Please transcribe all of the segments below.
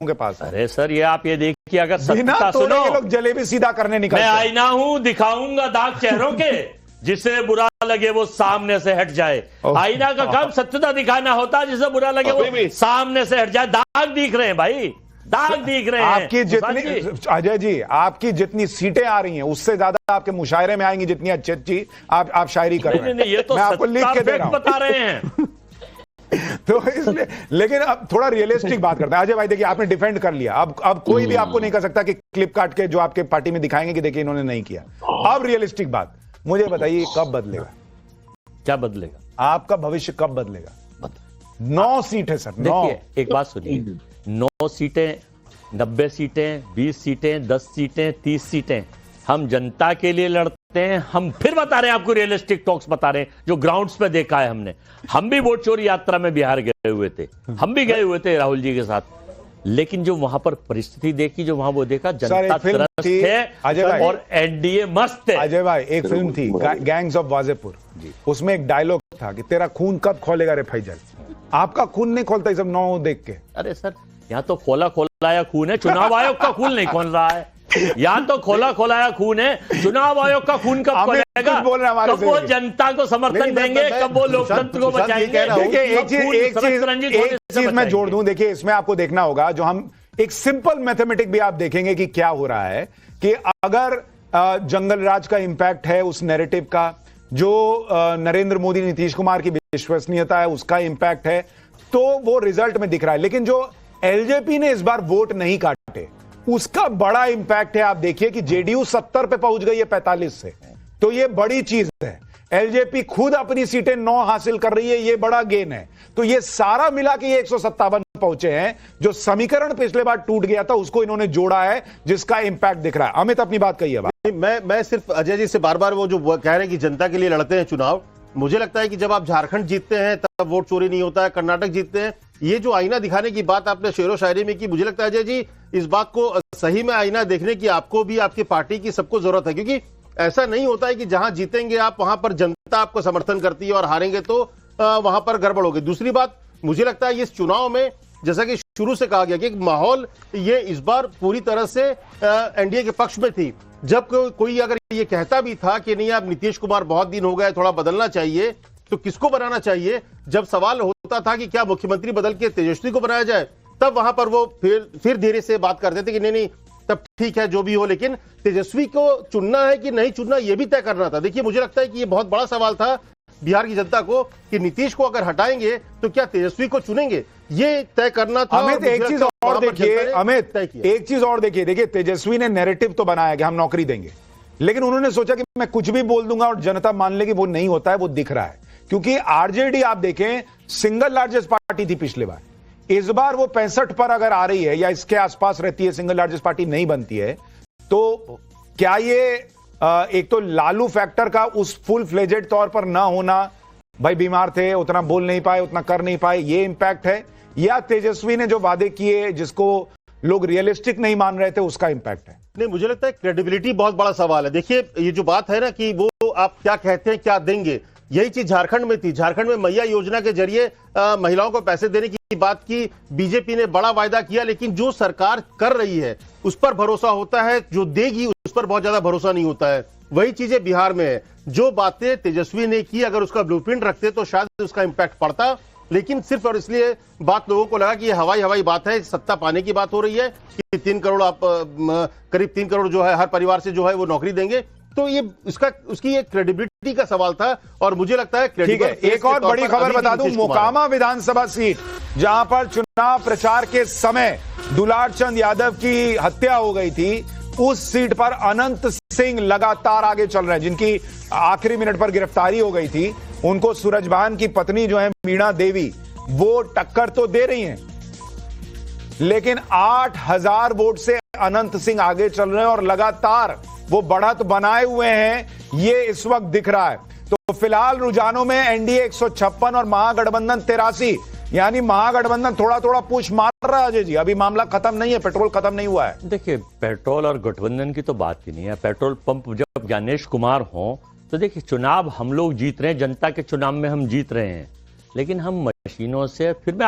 के पास है। अरे सर, ये आप ये देखिए, अगर बिना सत्ता तोड़े सुनो, के लोग जलेबी सीधा करने निकलते मैं हैं। आईना हूं, दिखाऊंगा दाग चेहरों के, जिसे बुरा लगे वो सामने से हट जाए। आईना का काम सत्यता दिखाना होता है, जिसे बुरा लगे वो सामने से हट जाए। दाग दिख रहे हैं भाई, दाग दिख रहे हैं। आपकी जितनी, अजय जी, आपकी जितनी सीटें आ रही हैं उससे ज्यादा आपके मुशायरे में आएंगी जितनी अच्छी अच्छी आप शायरी कर रहे हैं। नहीं, ये तो मैं आपको लिख के दे रहा हूं, बता रहे हैं। तो इसलिए, लेकिन अब थोड़ा रियलिस्टिक बात करते हैं। अजय भाई देखिए, आपने डिफेंड कर लिया, अब कोई भी आपको नहीं कह सकता कि क्लिप काट के जो आपके पार्टी में दिखाएंगे कि देखिए इन्होंने नहीं किया। अब रियलिस्टिक बात मुझे बताइए, कब बदलेगा? क्या बदलेगा? आपका भविष्य कब बदलेगा? 9 सीट है सर, 9। देखिए, एक बात सुनिए, 9 सीटें, 90 सीटें, 20 सीटें, 10 सीटें, 30 सीटें, हम जनता के लिए लड़ते हैं। हम फिर बता रहे हैं आपको, रियलिस्टिक टॉक्स बता रहे हैं, जो ग्राउंड्स पे देखा है हमने। हम भी वोट चोरी यात्रा में बिहार गए हुए थे, हम भी गए हुए थे राहुल जी के साथ, लेकिन जो वहां पर परिस्थिति देखी, जो वहां वो देखा, जनता त्रस्त है और एनडीए मस्त है। अजय भाई, एक फिल्म थी गैंग्स ऑफ वाजेपुर, उसमें एक डायलॉग था कि तेरा खून कब खोलेगा रे फैजल। आपका खून नहीं खोलता ये सब 9 देख के। अरे सर, यहाँ तो खोला खोलाया खून है, चुनाव आयोग का खून नहीं खोल रहा है। यहाँ तो खोला खोलाया खून है, चुनाव आयोग का खून कब खोलेगा? कब वो जनता को समर्थन देंगे, कब वो लोकतंत्र को बचाएंगे? देखिए, एक चीज मैं जोड़ दूं। देखिए, इसमें आपको देखना होगा, जो हम एक सिंपल मैथमेटिक भी आप देखेंगे कि क्या हो रहा है, कि अगर जंगल राज का इंपैक्ट है उस नैरेटिव का, जो नरेंद्र मोदी नीतीश कुमार की विश्वसनीयता है उसका इंपैक्ट है, तो वो रिजल्ट में दिख रहा है। लेकिन जो एलजेपी ने इस बार वोट नहीं काटे, उसका बड़ा इंपैक्ट है। आप देखिए कि जेडीयू 70 पे पहुंच गई है 45 से, तो ये बड़ी चीज है। एलजेपी खुद अपनी सीटें 9 हासिल कर रही है, ये बड़ा गेन है। तो ये सारा मिला के ये 157 पहुंचे हैं। जो समीकरण पिछले बार टूट गया था उसको इन्होंने जोड़ा है, जिसका इंपैक्ट दिख रहा है। अमित, अपनी बात कहिए। मैं सिर्फ अजय जी से बार बार वो जो कह रहे हैं कि जनता के लिए लड़ते हैं चुनाव, मुझे लगता है कि जब आप झारखंड जीतते हैं तब वोट चोरी नहीं होता है, कर्नाटक जीतते हैं, ये जो आईना दिखाने की बात आपने शेरो शायरी में की, मुझे लगता है अजय जी इस बात को सही में आईना देखने की आपको भी, आपकी पार्टी की, सबको जरूरत है। क्योंकि ऐसा नहीं होता है कि जहां जीतेंगे आप वहां पर जनता आपको समर्थन करती है और हारेंगे तो वहां पर गड़बड़ होगी। दूसरी बात, मुझे लगता है इस चुनाव में, जैसा कि शुरू से कहा गया कि माहौल ये इस बार पूरी तरह से एनडीए के पक्ष में थी। जब कोई अगर ये कहता भी था कि नहीं, अब नीतीश कुमार बहुत दिन हो गए, थोड़ा बदलना चाहिए, तो किसको बनाना चाहिए? जब सवाल होता था कि क्या मुख्यमंत्री बदल के तेजस्वी को बनाया जाए, तब वहां पर वो फिर धीरे से बात करते थे कि नहीं, तब ठीक है जो भी हो, लेकिन तेजस्वी को चुनना है कि नहीं चुनना, यह भी तय करना था। देखिए, मुझे लगता है कि यह बहुत बड़ा सवाल था बिहार की जनता को कि नीतीश को अगर हटाएंगे तो क्या तेजस्वी को चुनेंगे, ये तय करना था। अमित, एक चीज और देखिए, अमित, एक चीज और देखिए, तेजस्वी ने नैरेटिव तो बनाया कि हम नौकरी देंगे, लेकिन उन्होंने सोचा कि मैं कुछ भी बोल दूंगा और जनता मान लेगी। वो नहीं होता है, वो दिख रहा है। क्योंकि आरजेडी आप देखें, सिंगल लार्जेस्ट पार्टी थी पिछले बार, इस बार वो 65 पर अगर आ रही है या इसके आसपास रहती है, सिंगल लार्जेस्ट पार्टी नहीं बनती है, तो क्या ये एक तो लालू फैक्टर का उस फुल फ्लेजेड तौर पर ना होना, भाई बीमार थे, उतना बोल नहीं पाए, उतना कर नहीं पाए, ये इंपैक्ट है, या तेजस्वी ने जो वादे किए जिसको लोग रियलिस्टिक नहीं मान रहे थे, उसका इंपैक्ट है? नहीं, मुझे लगता है क्रेडिबिलिटी बहुत बड़ा सवाल है। देखिए, ये जो बात है ना कि वो आप क्या कहते हैं, क्या देंगे, यही चीज झारखंड में थी। झारखंड में मैया योजना के जरिए महिलाओं को पैसे देने की बात की, बीजेपी ने बड़ा वायदा किया, लेकिन जो सरकार कर रही है उस पर भरोसा होता है, जो देगी उस पर बहुत ज्यादा भरोसा नहीं होता है। वही चीजें बिहार में है। जो बातें तेजस्वी ने की, अगर उसका ब्लूप्रिंट रखते तो शायद उसका इंपैक्ट पड़ता, लेकिन सिर्फ और इसलिए बात लोगों को लगा कि ये हवाई बात है, सत्ता पाने की बात हो रही है कि 3 करोड़ आप करीब 3 करोड़ जो है हर परिवार से जो है वो नौकरी देंगे, तो ये उसकी एक क्रेडिबिलिटी का सवाल था। और मुझे लगता है ठीक है, एक और बड़ी खबर बता दूं, मोकामा विधानसभा सीट जहां पर चुनाव प्रचार के समय दुलार चंद यादव की हत्या हो गई थी, उस सीट पर अनंत सिंह लगातार आगे चल रहे हैं, जिनकी आखिरी मिनट पर गिरफ्तारी हो गई थी। उनको सूरजभान की पत्नी जो है मीणा देवी, वो टक्कर तो दे रही हैं, लेकिन 8000 वोट से अनंत सिंह आगे चल रहे हैं और लगातार वो बढ़त बनाए हुए हैं, ये इस वक्त दिख रहा है। तो फिलहाल रुझानों में एनडीए 156 और महागठबंधन 83, यानी महागठबंधन थोड़ा थोड़ा पुश मार रहा है। अजय जी, अभी मामला खत्म नहीं है, पेट्रोल खत्म नहीं हुआ है। देखिए, पेट्रोल और गठबंधन की तो बात ही नहीं है। पेट्रोल पंप जब ज्ञानेश कुमार हो, तो देखिए चुनाव हम लोग जीत रहे हैं, जनता के चुनाव में हम जीत रहे हैं। लेकिन हम मशीनों से, फिर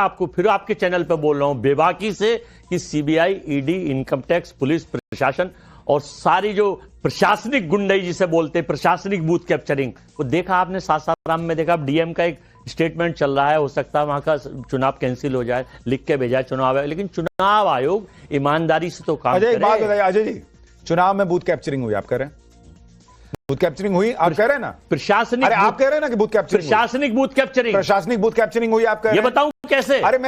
आपके चैनल पे बोल रहा हूं, बेबाकी से कि CBI, ED, income tax, police प्रशासन और सारी जो प्रशासनिक गुंडई जिसे बोलते हैं, प्रशासनिक बूथ कैप्चरिंग, वो देखा आपने सासाराम में देखा। डीएम का एक स्टेटमेंट चल रहा है, हो सकता है वहां का चुनाव कैंसिल हो जाए, लिख के भेजा चुनाव आयोग, लेकिन चुनाव आयोग ईमानदारी से तो काम करे। एक बात बताइए अजय जी, चुनाव में बूथ कैप्चरिंग हुई, आप कह रहे हैं? बूथ कैप्चरिंग हुई, आप कह रहे हैं ना? प्रशासनिक, अरे आप कह रहे हैं ना कि बूथ कैप्चरिंग, प्रशासनिक बूथ कैप्चरिंग, प्रशासनिक बूथ कैप्चरिंग हुई, आप कह रहे हैं? ये बताऊं कैसे? अरे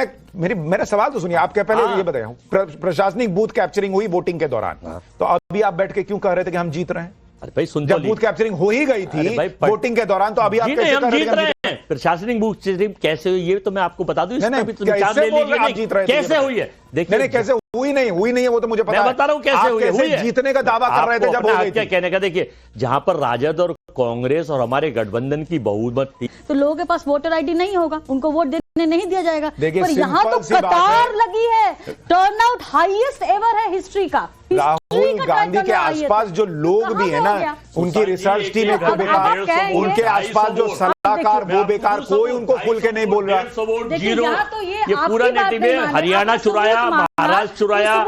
मेरा सवाल तो सुनिए, आप क्या पहले ये बताया, प्रशासनिक बूथ कैप्चरिंग हुई वोटिंग के दौरान, तो अभी आप बैठ के क्यों कह रहे थे कि हम जीत रहे हैं? अरे भाई सुन, जब बूथ कैप्चरिंग हो ही गई थी वोटिंग के दौरान, तो अभी आप कैसे हम जीत रहे हैं? प्रशासनिक बूथ कैप्चरिंग कैसे हुई, ये तो मैं आपको बता दूं, कैसे हुई है। देखिए कैसे हुई नहीं है वो तो मुझे पता है, मैं बता रहा हूं कैसे हुई है। जीतने का दावा कर रहे थे जब हो गई थी। कहने का, देखिए जहां पर राजद और कांग्रेस और हमारे गठबंधन की बहुमत थी, तो लोगों के पास वोटर आईडी नहीं होगा, उनको वोट देने नहीं दिया जाएगा। पर यहाँ तो सिंपल सी बात कतार है। लगी है, टर्नआउट हाईएस्ट एवर है हिस्ट्री का। राहुल गांधी के आसपास जो लोग भी है ना, उनकी रिसर्च टीम एक तो बेकार, उनके आसपास जो सलाहकार वो बेकार, कोई उनको खुल के नहीं बोल रहा। ये पूरा नेटिव है। हरियाणा चुराया, महाराष्ट्र चुराया,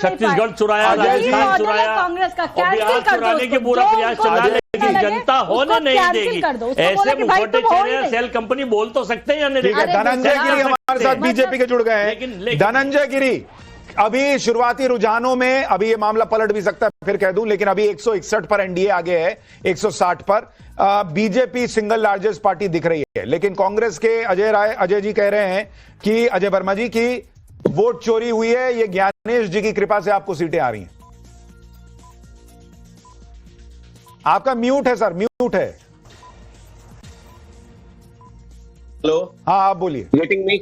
छत्तीसगढ़ चुराया, राजस्थान चुराया, कांग्रेस का बिहार चुराने के पूरा प्रयास चल रहा है, लेकिन जनता होने नहीं देगी। ऐसे मुखौटे चेहरे सेल कंपनी बोल तो सकते हैं या नहीं? धनंजय गिरी हमारे साथ बीजेपी के जुड़ गए हैं। धनंजय गिरी, अभी शुरुआती रुझानों में अभी ये मामला पलट भी सकता है, फिर कह दूं, लेकिन अभी 161 पर एनडीए आगे है, 160 पर बीजेपी सिंगल लार्जेस्ट पार्टी दिख रही है। लेकिन कांग्रेस के अजय जी कह रहे हैं कि, अजय वर्मा जी, की वोट चोरी हुई है, ये ज्ञानेश जी की कृपा से आपको सीटें आ रही हैं। आपका म्यूट है सर, म्यूट है। हेलो, हाँ आप बोलिए। Getting me?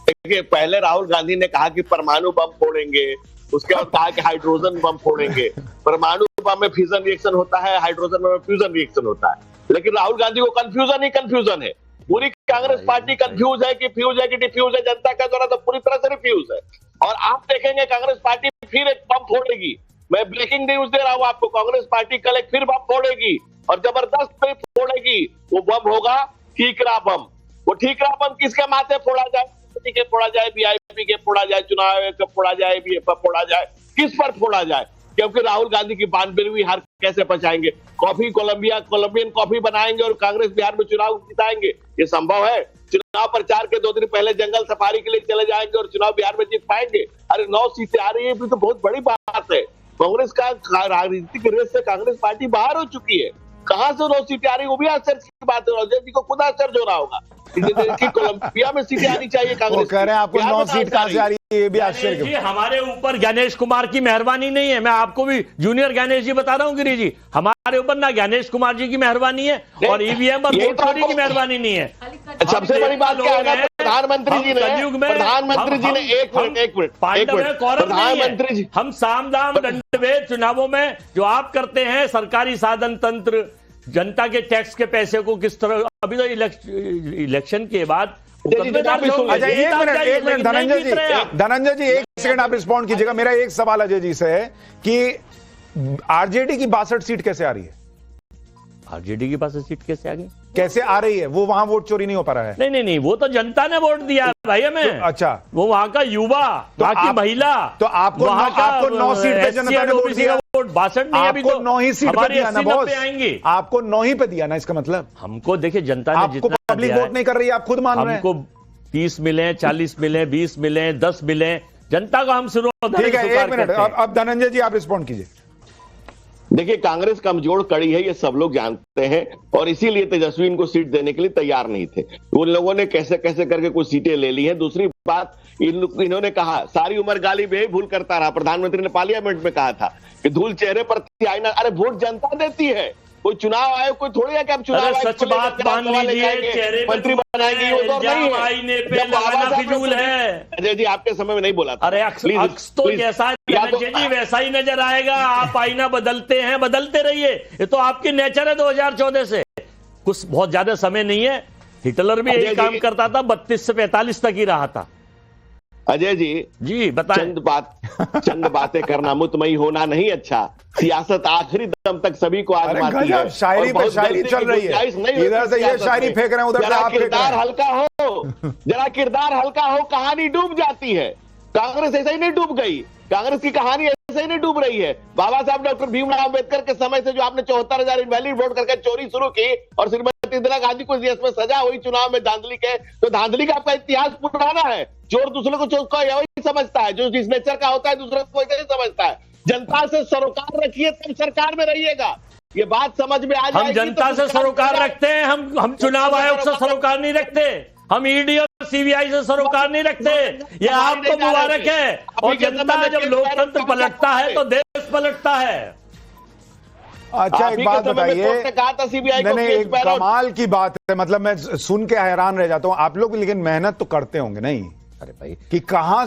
देखिए, पहले राहुल गांधी ने कहा कि परमाणु बम फोड़ेंगे, उसके बाद कहा कि हाइड्रोजन बम फोड़ेंगे। परमाणु बम में फ्यूजन रिएक्शन होता है, हाइड्रोजन में फ्यूजन रिएक्शन होता है, लेकिन राहुल गांधी को कंफ्यूजन ही कंफ्यूजन है। पूरी कांग्रेस पार्टी कंफ्यूज है कि फ्यूज है कि डिफ्यूज है, जनता का द्वारा तो पूरी तरह से रिफ्यूज है। और आप देखेंगे कांग्रेस पार्टी फिर एक बम फोड़ेगी। मैं ब्रेकिंग न्यूज दे रहा हूं आपको, कांग्रेस पार्टी कल एक फिर बम फोड़ेगी और जबरदस्त पे फोड़ेगी। वो बम होगा ठीकरा बम। वो ठीकरा बम किसके माथे फोड़ा जाए? के फोड़ा जाए, वीआईपी के फोड़ा जाए, चुनाव आयोग के फोड़ा जाए, बीएसएफ फोड़ा जाए, किस पर फोड़ा जाए? क्योंकि राहुल गांधी की 92वीं हार कैसे बचाएंगे? कोलंबियन कॉफी बनाएंगे और कांग्रेस बिहार में चुनाव जिताएंगे, ये संभव है? चुनाव प्रचार के 2 दिन पहले जंगल सफारी के लिए चले जाएंगे और चुनाव बिहार में जीत पाएंगे? अरे 9 सीटें आ रही है, तो बहुत बड़ी बात है। कांग्रेस का राजनीतिक रेस से कांग्रेस पार्टी बाहर हो चुकी है। कहां से 9 सीटें आ रही है, वो भी आश्चर्य की बात है। अजय जी को खुद आश्चर्य हो रहा होगा कि कोलंबिया में सीटें आनी चाहिए कांग्रेस। कह रहे हैं आपको 9 सीट कहां से आ रही है, ये भी आश्चर्य की। हमारे ऊपर ज्ञानेश कुमार की मेहरबानी नहीं है। मैं आपको भी जूनियर ज्ञानेश जी बता रहा हूं गिरी जी, हमारे ऊपर ना ज्ञानेश कुमार जी की मेहरबानी है और ईवीएम और वोट चोरी की मेहरबानी नहीं है। सबसे बड़ी बात क्या है ना, प्रधानमंत्री जी ने एक मिनट प्रधानमंत्री जी, हम साम दाम दंडभेद चुनावों में जो आप करते हैं, सरकारी साधन तंत्र, जनता के टैक्स के पैसे को किस तरह, अभी तो इलेक्शन के बाद एक मिनट धनंजय जी 1 सेकंड आप रिस्पॉन्ड कीजिएगा। मेरा एक सवाल अजय जी से है कि आरजेडी की 62 सीट कैसे आ रही है? आरजेडी की 62 सीट कैसे आ गई? कैसे आ रही है? वो वहां वोट चोरी नहीं हो पा रहा है? नहीं, वो तो जनता ने वोट दिया है भाई हमें। तो, अच्छा, वो वहां का युवा, वहां की महिला, तो आपको 9 सीट पे जनता ने वोट दिया। वोट 62 नहीं, अभी तो 9 ही सीट पे दिया ना बॉस, आएंगे। आपको 9 ही पे दिया ना, इसका मतलब हमको देखिए जनता ने आपको पब्लिक वोट नहीं कर रही है, आप खुद मान रहे हैं। हमको 30 मिले, 40 मिले, 20 मिले, 10 मिले, जनता को हम शुरू। ठीक है, 1 मिनट अब धनंजय जी आप रिस्पॉन्ड कीजिए। देखिए, कांग्रेस कमजोर कड़ी है, ये सब लोग जानते हैं और इसीलिए तेजस्वी इनको सीट देने के लिए तैयार नहीं थे। उन लोगों ने कैसे कैसे करके कुछ सीटें ले ली हैं। दूसरी बात, इन्होंने कहा सारी उम्र गाली में ही भूल करता रहा। प्रधानमंत्री ने पार्लियामेंट में कहा था कि धूल चेहरे पर आईना। अरे वोट जनता देती है, कोई चुनाव आयोग कोई थोड़ी है कि अब चुनाव सच बात मान लीजिए, चेहरे मंत्री बनाएंगे, वो तो नहीं है। आईने पे लगाना फिजूल है। अजय जी आपके समय में नहीं बोला था। अरे अक्स तो जैसा जी वैसा ही नजर आएगा। आप आईना बदलते हैं, बदलते रहिए, ये तो आपकी नेचर है 2014 से। कुछ बहुत ज्यादा समय नहीं है, हिटलर भी यही काम करता था, 32 से 45 तक ही रहा था। अजय जी बताएं। चंद बातें करना, मुतमई होना नहीं अच्छा। सियासत आखिरी दम तक सभी को आजमाती है। शायरी पे शायरी चल रही है, इधर से ये शायरी फेंक रहे हैं, उधर से आप फेंक रहे किरदार हैं। हल्का हो, जरा किरदार हल्का हो, कहानी डूब जाती है। कांग्रेस ऐसे ही नहीं डूब गई, कांग्रेस की कहानी ऐसे ही नहीं डूब रही है। बाबा साहब डॉक्टर भीमराव अम्बेडकर के समय से जो आपने 74,000 इनवैलिड वोट करके चोरी शुरू की और श्रीमती इंदिरा गांधी को इसमें सजा हुई चुनाव में धांधली के, तो धांधली का आपका इतिहास पुराना है। चोर दूसरे को चोर को यही समझता है, जो जिस नेचर का होता है दूसरे को वैसे ही समझता है। जनता से सरोकार रखिए तब सरकार में रहिएगा, ये बात समझ में आ जाएगी। हम जनता से सरोकार रखते हैं, हम चुनाव आयोग से सरोकार नहीं रखते, हम ईडी और सीबीआई से सरोकार नहीं रखते। ये आपको मुबारक है। और जनता जब लोकतंत्र पलटता है तो देश पलटता है। अच्छा एक बात बताइए, कहा था सीबीआई को, नहीं एक कमाल की बात है, मतलब मैं सुन के हैरान रह जाता हूं। आप लोग लेकिन मेहनत तो करते होंगे नहीं? अरे भाई कि कहां